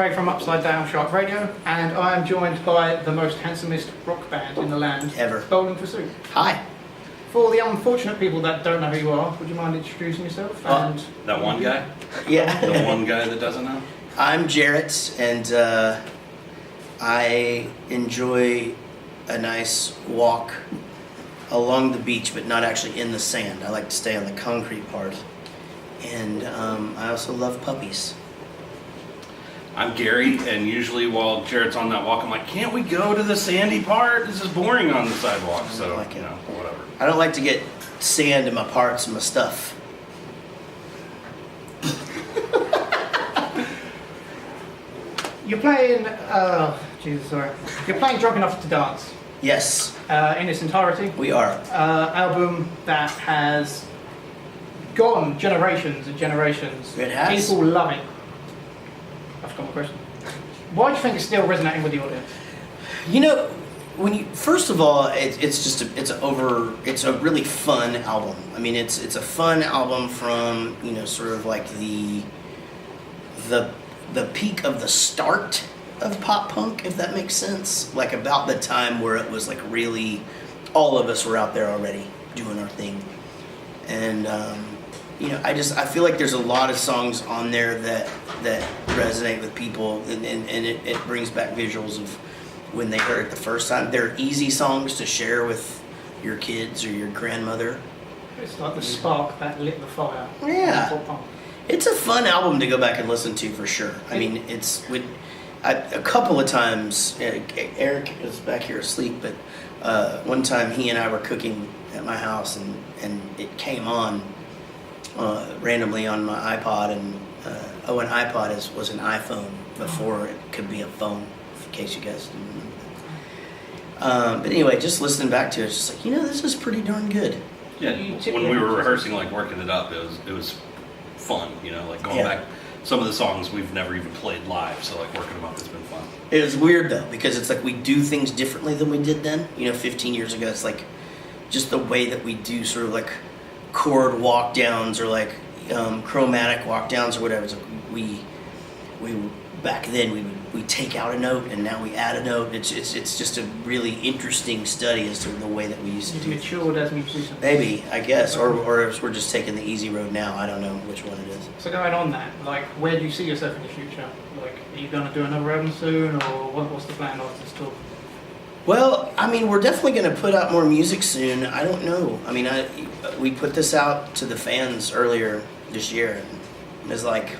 Gary from Upside Down Shark Radio, and I am joined by the most handsomest rock band in the land Ever. Bowling for Soup. Hi. For the unfortunate people that don't know who you are, would you mind introducing yourself? And That one guy? Yeah. The one guy that doesn't know? I'm Jaret, and I enjoy a nice walk along the beach, but not actually in the sand. I like to stay on the concrete part. And I also love puppies. I'm Gary, and usually while Jared's on that walk, I'm like, can't we go to the sandy part? This is boring on the sidewalk, so, like it. you know, whatever. I don't like to get sand in my parts and my stuff. you're playing, Jesus, sorry. You're playing Drunk Enough to Dance Yes, in its entirety. we are. Album that has gone generations and generations. It has. People love it. I've got my question. Why do you think it's still resonating with the audience? You know, when you first of all, it's a really fun album. I mean, it's a fun album from sort of like the peak of the start of pop punk, if that makes sense. Like about the time where it was like really, all of us were out there already doing our thing, and I feel like there's a lot of songs on there that resonate with people, and it brings back visuals of when they heard it the first time. They're easy songs to share with your kids or your grandmother. It's like the spark that lit the fire. Yeah. Pop punk. It's a fun album to go back and listen to for sure. I mean, a couple of times, Eric is back here asleep, but one time he and I were cooking at my house, and it came on randomly on my iPod, and an iPod was an iPhone before it could be a phone, in case you guys didn't remember that. But anyway, just listening back to it, it's just like, this is pretty darn good. Yeah, when we were rehearsing, like working it up, it was fun, like going back. Some of the songs we've never even played live, so like working them up has been fun. It was weird though, because it's like we do things differently than we did then. 15 years ago, it's like just the way that we do sort of like chord walk downs or like chromatic walk downs or whatever. It's like we back then we take out a note and now we add a note. It's just a really interesting study as to the way that we used to do. You've matured as musicians. Maybe, I guess, or if we're just taking the easy road now. I don't know which one it is. So going on that, like, where do you see yourself in the future? Like, are you going to do another album soon, or what's the plan after this tour? Well, I mean, we're definitely going to put out more music soon. I don't know. I mean, we put this out to the fans earlier this year, and it's like,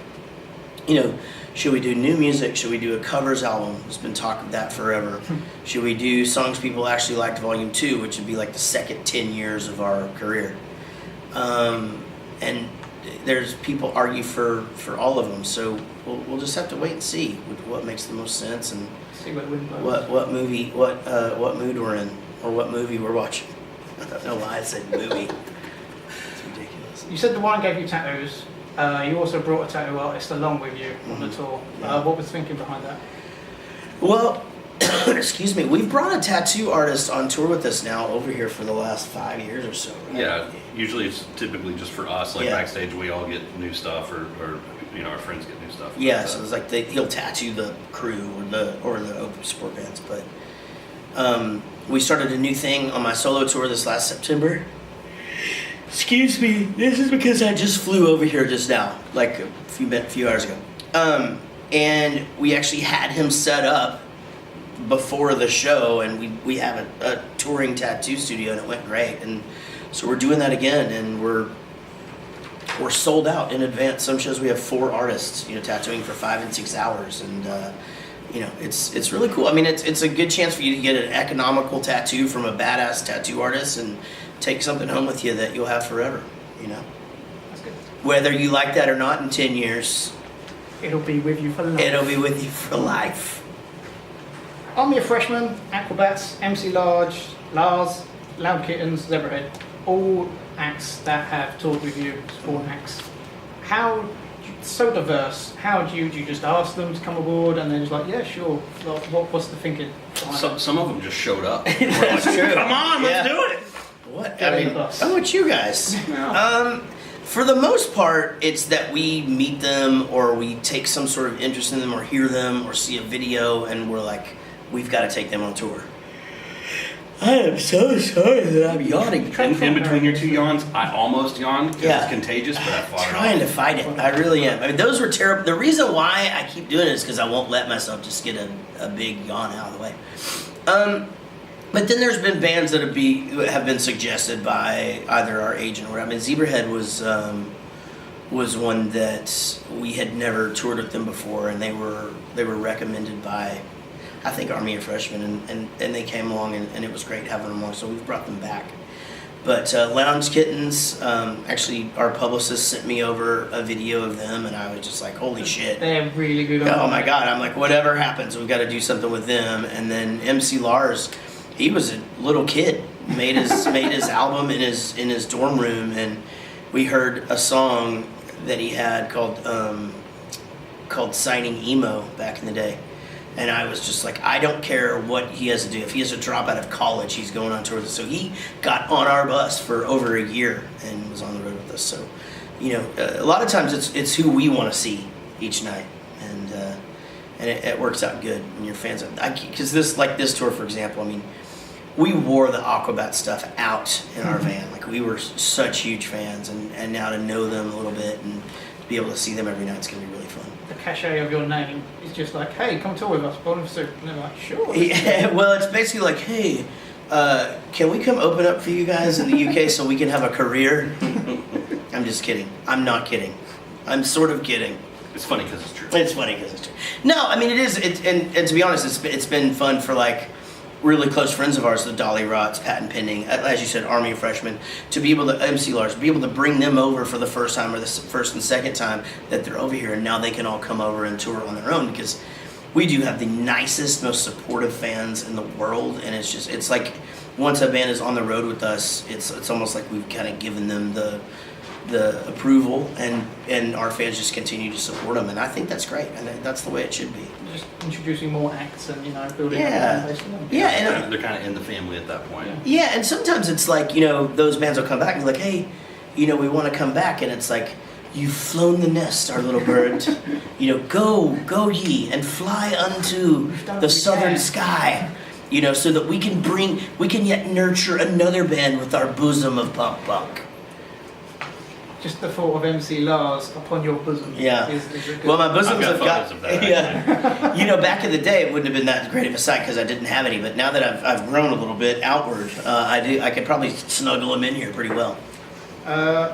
should we do new music? Should we do a covers album? There's been talk of that forever. Should we do songs people actually liked, Volume 2, which would be like the second 10 years of our career? And there's people argue for all of them, so we'll just have to wait and see what makes the most sense and See what wins. what movie, what mood we're in, or what movie we're watching. I don't know why I said movie. It's ridiculous. You said the wine gave you tattoos. You also brought a tattoo artist along with you on the tour. Yeah. What was the thinking behind that? Well, excuse me, we've brought a tattoo artist on tour with us now over here for the last 5 years or so. Right? Yeah, usually it's typically just for us, like Yeah. backstage we all get new stuff, or our friends get new stuff. Yeah, so it's like he'll tattoo the crew or the open sport bands. But we started a new thing on my solo tour this last September. Excuse me, this is because I just flew over here just now, like a few hours ago. And we actually had him set up before the show, and we have a touring tattoo studio, and it went great. And so we're doing that again, and we're sold out in advance. Some shows we have 4 artists, tattooing for 5 and 6 hours, and it's really cool. I mean, it's a good chance for you to get an economical tattoo from a badass tattoo artist and take something home with you that you'll have forever. That's good. Whether you like that or not in 10 years, It'll be with you for life. it'll be with you for life. Army of Freshmen, Aquabats, MC Large, Lars, Loud Kittens, Zebrahead, all acts that have toured with you, Spawn acts. So diverse. How do you just ask them to come aboard and then just like, yeah, sure. Like, what's the thinking? Some of them just showed up. That's true. Come on, let's Yeah. do it. What? Get I in mean, the bus. how about you guys? No. For the most part, it's that we meet them or we take some sort of interest in them or hear them or see a video and we're like, we've got to take them on tour. I am so sorry that I'm yawning. In between your two yawns, I almost yawned because Yeah. it's contagious, but I fought it Trying to off. fight it. I really am. I mean, those were terrible. The reason why I keep doing it is because I won't let myself just get a big yawn out of the way. But then there's been bands that have been suggested by either our agent or I mean, Zebrahead was one that we had never toured with them before, and they were recommended by, I think, Army of Freshmen, and they came along, and it was great having them along, so we've brought them back. But Lounge Kittens, actually, our publicist sent me over a video of them, and I was just like, holy shit. They're really good. Oh my God, I'm like, whatever happens, we've got to do something with them. And then MC Lars, he was a little kid, made his album in his dorm room, and we heard a song that he had called Signing Emo back in the day. And I was just like, I don't care what he has to do. If he has to drop out of college, he's going on tour. So he got on our bus for over a year and was on the road with us. So, you know, a lot of times it's who we want to see each night, and it works out good when you're fans of. Because this tour, for example, I mean, we wore the Aquabat stuff out in our van. Like, we were such huge fans, and now to know them a little bit and to be able to see them every night is going to be really fun. The cachet of your name is just like, hey, come tour with us, Bowling for Soup. And they're like, sure. Yeah, well, it's basically like, hey, can we come open up for you guys in the UK so we can have a career? I'm just kidding. I'm not kidding. I'm sort of kidding. It's funny because it's true. It's funny because it's true. No, I mean, it is. And to be honest, it's been fun for, like, really close friends of ours, the Dolly Rots, Patent Pending, as you said, Army of Freshmen, to be able to, MC Lars, be able to bring them over for the first time or the first and second time that they're over here, and now they can all come over and tour on their own, because we do have the nicest, most supportive fans in the world, and it's like, once a band is on the road with us, it's almost like we've kind of given them the approval, and our fans just continue to support them, and I think that's great, and that's the way it should be. Just introducing more acts and, you know, building Yeah. up a fan base for them. Yeah, and They're kind of in the family at that point. yeah, and sometimes it's like, you know, those bands will come back and be like, hey, you know, we want to come back, and it's like, you've flown the nest, our little bird. You know, go ye, and fly unto the southern sky. You know, so that we can yet nurture another band with our bosom of punk punk. Just the thought of MC Lars upon your bosom. Yeah. Is a good. Well, my bosoms I've have got got. photos of that, Yeah. You know, back in the day, it wouldn't have been that great of a sight because I didn't have any. But now that I've grown a little bit outward, I could probably snuggle them in here pretty well.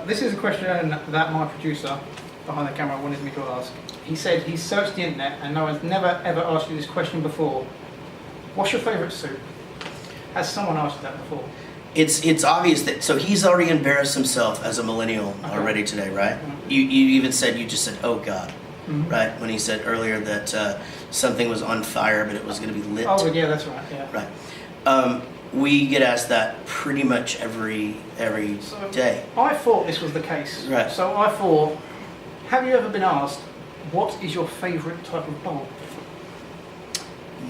This is a question that my producer behind the camera wanted me to ask. He said he searched the internet and no one's never ever asked you this question before. What's your favourite soup? Has someone asked you that before? It's obvious that, so he's already embarrassed himself as a millennial already today, right? You even said, you just said, oh God, right? When he said earlier that something was on fire, but it was going to be lit. Oh, yeah, that's right, yeah. Right. We get asked that pretty much every So, day. I thought this was the case. Right. So I thought, have you ever been asked, what is your favourite type of bowl?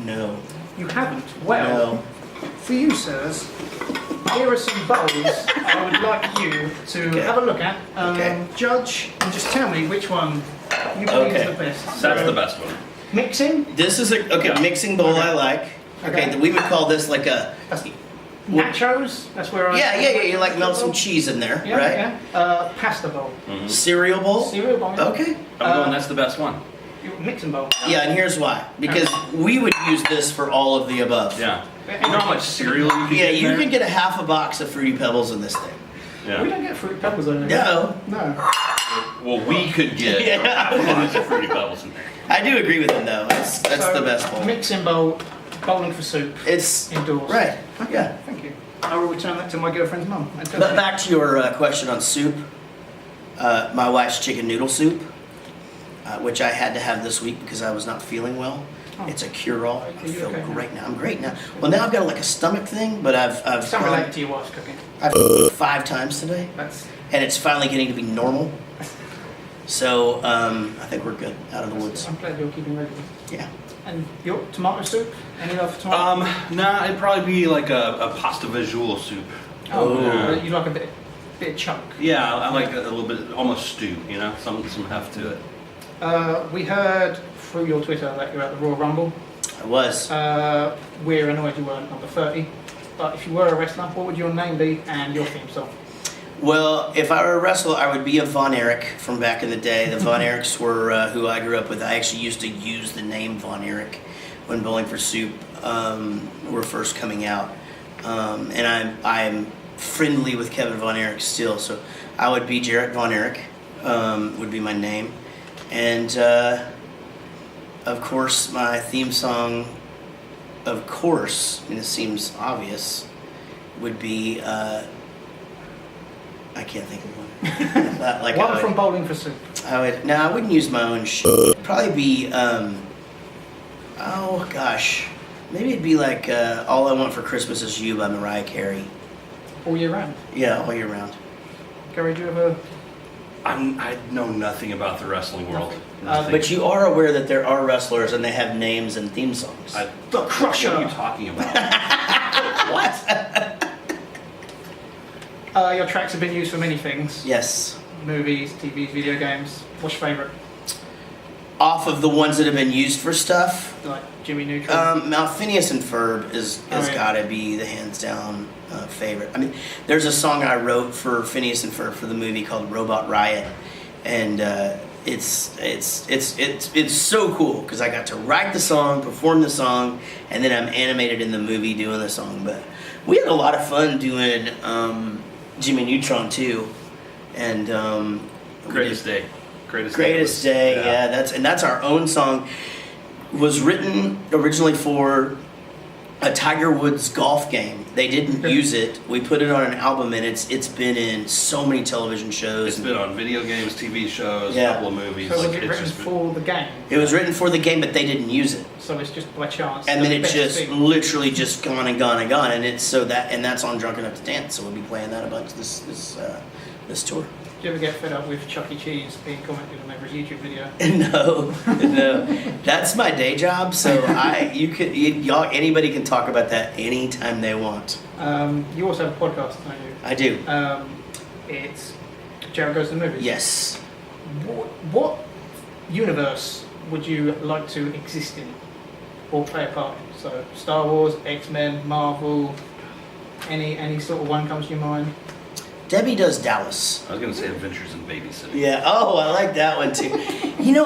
No. You haven't? Well, No. for you, sirs, here are some bowls I would like you to have a look at, judge, and just tell me which one you believe is the best. That's the best one. Mixing? This is a mixing bowl I like. Okay, we would call this like a. That's nachos? That's where I... Yeah. You like melt some cheese in there, Yeah, right? yeah. Pasta bowl. Cereal bowl. Cereal bowl. Yeah. Okay. I'm going, that's the best one. Mixing bowl. Yeah, and here's why. Because we would use this for all of the above. Yeah. You know how much cereal you can Yeah, get in you there? can get a half a box of Fruity Pebbles in this thing. We Yeah. don't get fruit pebbles in there. No. No. Well, we could get Yeah. a box of Fruity Pebbles in there. I do agree with him though. That's So, the best bowl. Mixing bowl, bowling for soup. It's Indoors. right. Yeah. Thank you. I will return that to my girlfriend's mum. And tell But her. back to your question on soup. My wife's chicken noodle soup, which I had to have this week because I was not feeling well. Oh. It's a cure-all. Are I you feel okay now? great now. I'm great now. Well, now I've got like a stomach thing, but I've It's not related to your wife's cooking. I've 5 times today, That's... and it's finally getting to be normal. So I think we're good out of the woods. I'm glad you're keeping regular. Yeah. And your tomato soup? Any love for tomato? Nah, it'd probably be like a pasta visual soup. Oh, Yeah. you like a bit bit of chunk. Yeah, I like a little bit, almost stew, you know, some heft to it. We heard through your Twitter that you're at the Royal Rumble. I was. We're annoyed you weren't number 30. But if you were a wrestler, what would your name be and your theme song? Well, if I were a wrestler, I would be a Von Erich from back in the day. The Von Erichs were who I grew up with. I actually used to use the name Von Erich when Bowling for Soup were first coming out. And I'm friendly with Kevin Von Erich still, so I would be Jaret Von Erich, would be my name. And of course, my theme song, of course, and it seems obvious, would be I can't think of one. Like One from Bowling for Soup. I wouldn't use my own It'd probably be, oh gosh. Maybe it'd be like All I Want for Christmas Is You by Mariah Carey. All year round. Yeah, all year round. Gary, do you have a... I know nothing about the wrestling world. But you are aware that there are wrestlers and they have names and theme songs. The Crusher! What are you talking about? What? Your tracks have been used for many things. Yes. Movies, TVs, video games. What's your favourite? Off of the ones that have been used for stuff, Like Jimmy Neutron? now Phineas and Ferb has yeah. got to be the hands down favorite. I mean, there's a song I wrote for Phineas and Ferb for the movie called Robot Riot, and it's so cool because I got to write the song, perform the song, and then I'm animated in the movie doing the song. But we had a lot of fun doing Jimmy Neutron too, and Greatest Day. Greatest Day, yeah. That's our own song. Was written originally for a Tiger Woods golf game. They didn't use it. We put it on an album, and it's been in so many television shows. It's been on video games, TV shows, Yeah. a couple of movies. So was Like, it it's written just been- for the game? It was written for the game, but they didn't use it. So it's just by chance. And then it Best just thing. literally just gone and gone and gone, and that's on Drunk Enough to Dance. So we'll be playing that a bunch this tour. Do you ever get fed up with Chuck E. Cheese being commented on every YouTube video? No, that's my day job. So anybody can talk about that anytime they want. You also have a podcast, don't you? I do. It's Jared Goes to the Movies. Yes. What universe would you like to exist in or play a part in? So Star Wars, X-Men, Marvel, any sort of one comes to your mind? Debbie does Dallas. I was going to say Adventures in Babysitting. Yeah. Oh, I like that one too.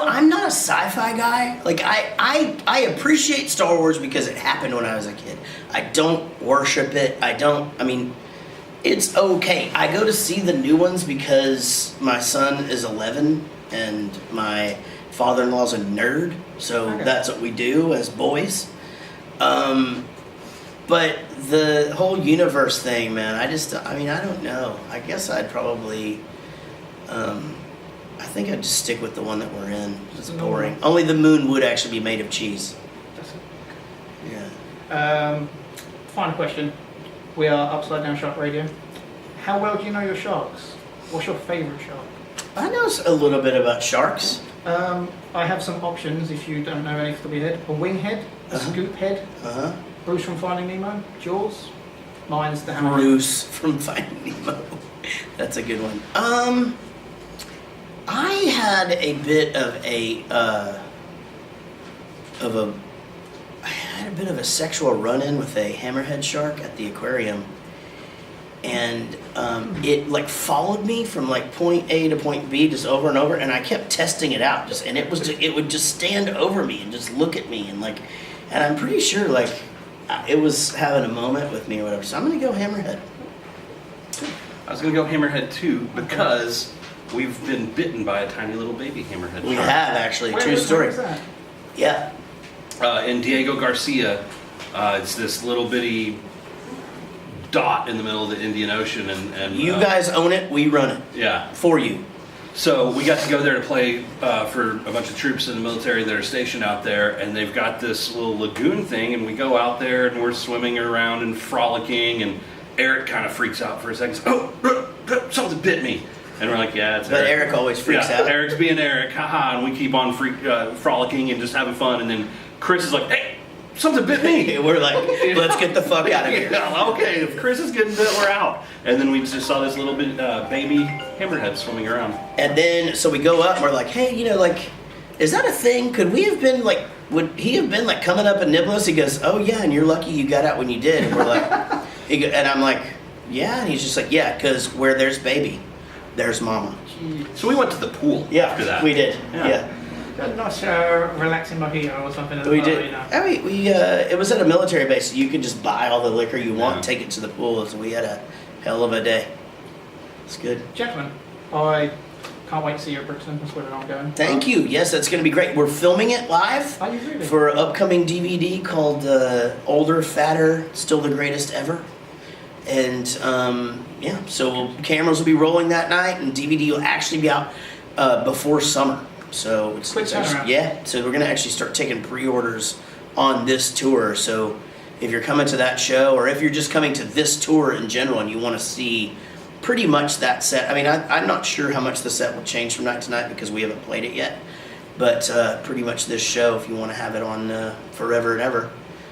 I'm not a sci-fi guy. Like I appreciate Star Wars because it happened when I was a kid. I don't worship it. I mean, it's okay. I go to see the new ones because my son is 11 and my father-in-law's a nerd. So Okay. That's what we do as boys. But the whole universe thing, man, I don't know. I guess I'd probably, I think I'd just stick with the one that we're in. It's boring. Only the moon would actually be made of cheese. That's it. Yeah. Final question. We are Upside Down Shark Radio. How well do you know your sharks? What's your favourite shark? I know a little bit about sharks. I have some options if you don't know any off the top of your head. A wing head, a scoop head, Uh-huh. Bruce from Finding Nemo, Jaws. Mine's the hammer. Bruce from Finding Nemo. That's a good one. I had a bit of a sexual run-in with a hammerhead shark at the aquarium, and it like followed me from like point A to point B just over and over, and I kept testing it out, and it would just stand over me and just look at me and I'm pretty sure like it was having a moment with me or whatever. So I'm gonna go hammerhead. I was going to go Hammerhead too because we've been bitten by a tiny little baby hammerhead We shark. have actually, Where true was story. that? Yeah. In Diego Garcia, it's this little bitty dot in the middle of the Indian Ocean, and You guys own it, we run it yeah. for you. So we got to go there to play for a bunch of troops in the military that are stationed out there, and they've got this little lagoon thing, and we go out there and we're swimming around and frolicking, and Eric kind of freaks out for a second. Oh, something bit me, and we're like, yeah, it's But Eric. Eric always freaks out. Eric's being Eric, haha, and we keep on frolicking and just having fun, and then Chris is like, hey, something bit me. We're like, let's get the fuck out of here. Yeah, okay, if Chris is getting bit, we're out. And then we just saw this little bit baby hammerhead swimming around. And then, so we go up and we're like, hey, you know, like, is that a thing? Could we have been like, would he have been like coming up and nibble us? He goes, oh yeah, and you're lucky you got out when you did. And we're like, and I'm like, yeah. And he's just like, yeah, because where there's baby, there's mama. So we went to the pool after that. We did. Yeah. A nice relaxing mojito or something. We did. You know. I mean, it was at a military base, so you could just buy all the liquor you want, and take it to the pool. So we had a hell of a day. It's good. Gentlemen, I can't wait to see you at Brixton. That's where I'm going. Thank you. Yes, that's going to be great. We're filming it live Are you really? for an upcoming DVD called Older, Fatter, Still the Greatest Ever. And yeah, so cameras will be rolling that night, and DVD will actually be out before summer. So it's actually, yeah. So we're gonna actually start taking pre-orders on this tour. So if you're coming to that show, or if you're just coming to this tour in general, and you want to see pretty much that set. I mean, I'm not sure how much the set will change from night to night because we haven't played it yet. But pretty much this show, if you want to have it on forever and ever,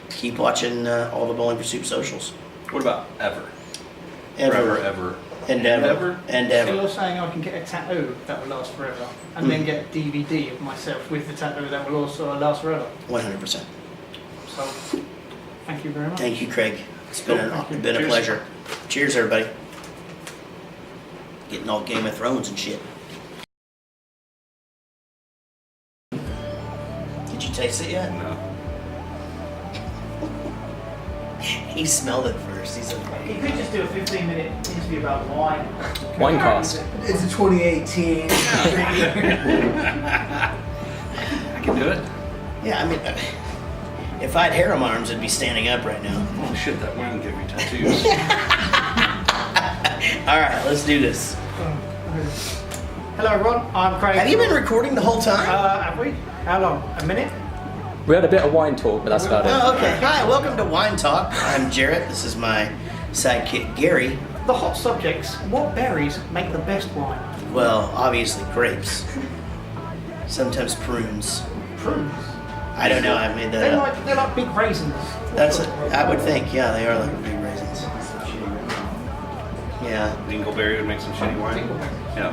keep watching all the Bowling for Soup socials. What about ever? Ever. Forever, ever. And ever. And So ever. you're saying I can get a tattoo that will last forever, and then get a DVD of myself with the tattoo that will also last forever. 100%. So, thank you very much. Thank you, Craig. It's been a Cheers. pleasure. Cheers, everybody. Getting all Game of Thrones and shit. Did you taste it yet? No. He smelled it first. He's like, You could just do a 15-minute interview about wine. Wine cost. It's a 2018. I can do it. yeah, I mean, if I had hair on my arms, I'd be standing up right now. Oh shit, that wine gave me tattoos. All right, let's do this. Hello, everyone. I'm Craig. Have you been recording the whole time? Have we? How long? A minute? We had a bit of wine talk, but that's about it. Oh, okay. Hi, welcome to Wine Talk. I'm Jaret. This is my sidekick, Gary. The hot subjects. What berries make the best wine? Well, obviously grapes. Sometimes prunes. Prunes. I don't know. I made that up. They're like big raisins. That's it. I would think. Yeah, they are like big raisins. Yeah. Dingleberry would make some shitty wine. Dingleberry. Yeah.